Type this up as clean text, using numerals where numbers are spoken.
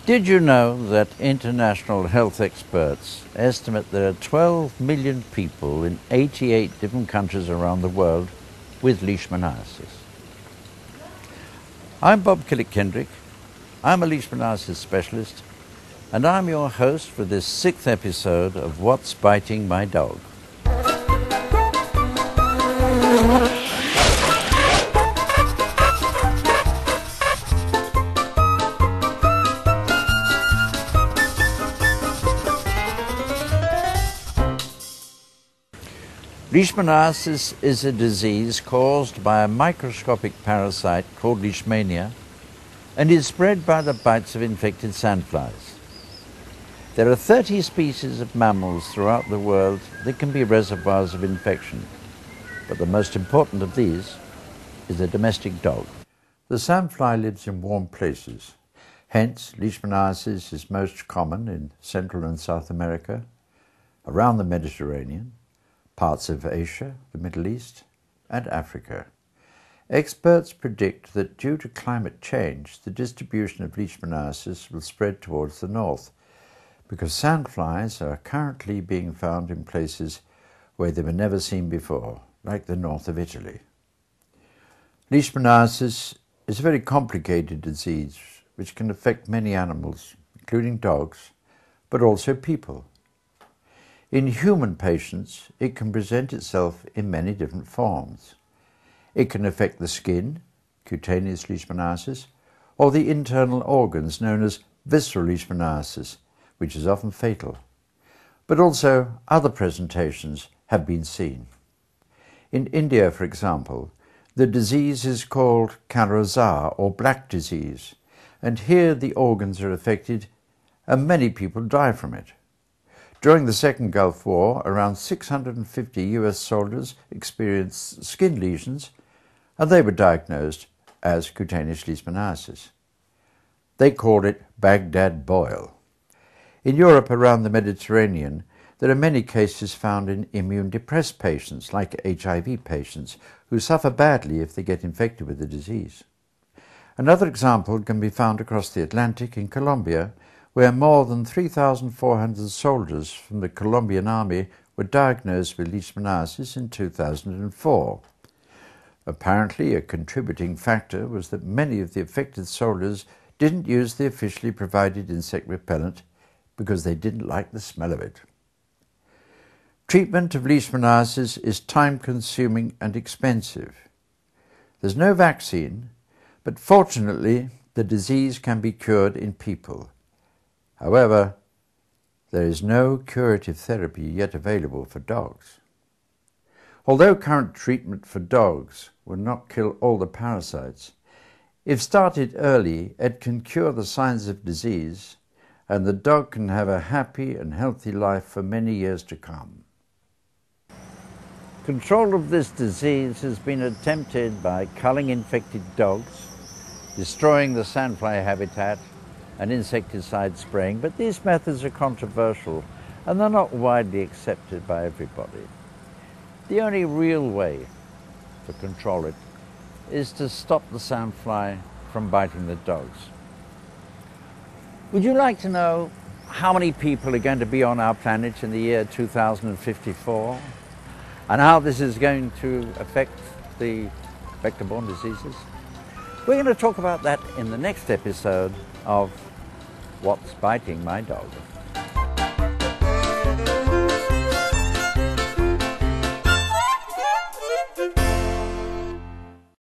Did you know that international health experts estimate there are 12 million people in 88 different countries around the world with leishmaniasis? I'm Bob Killick-Kendrick. I'm a leishmaniasis specialist, and I'm your host for this 6th episode of What's Biting My Dog. Leishmaniasis is a disease caused by a microscopic parasite called leishmania and is spread by the bites of infected sandflies. There are 30 species of mammals throughout the world that can be reservoirs of infection, but the most important of these is the domestic dog. The sandfly lives in warm places, hence leishmaniasis is most common in Central and South America, around the Mediterranean, parts of Asia, the Middle East, and Africa. Experts predict that due to climate change, the distribution of leishmaniasis will spread towards the north, because sandflies are currently being found in places where they were never seen before, like the north of Italy. Leishmaniasis is a very complicated disease which can affect many animals, including dogs, but also people. In human patients, it can present itself in many different forms. It can affect the skin, cutaneous leishmaniasis, or the internal organs known as visceral leishmaniasis, which is often fatal. But also other presentations have been seen. In India, for example, the disease is called Kala Azar or black disease, and here the organs are affected and many people die from it. During the Second Gulf War, around 650 US soldiers experienced skin lesions, and they were diagnosed as cutaneous leishmaniasis. They called it Baghdad boil. In Europe around the Mediterranean, there are many cases found in immune-depressed patients, like HIV patients, who suffer badly if they get infected with the disease. Another example can be found across the Atlantic in Colombia, where more than 3,400 soldiers from the Colombian army were diagnosed with leishmaniasis in 2004. Apparently, a contributing factor was that many of the affected soldiers didn't use the officially provided insect repellent because they didn't like the smell of it. Treatment of leishmaniasis is time-consuming and expensive. There's no vaccine, but fortunately, the disease can be cured in people. However, there is no curative therapy yet available for dogs. Although current treatment for dogs will not kill all the parasites, if started early, it can cure the signs of disease, and the dog can have a happy and healthy life for many years to come. Control of this disease has been attempted by culling infected dogs, destroying the sandfly habitat, and insecticide spraying, but these methods are controversial and they're not widely accepted by everybody. The only real way to control it is to stop the sandfly from biting the dogs. Would you like to know how many people are going to be on our planet in the year 2054 and how this is going to affect the vector-borne diseases? We're going to talk about that in the next episode of What's Biting My Dog?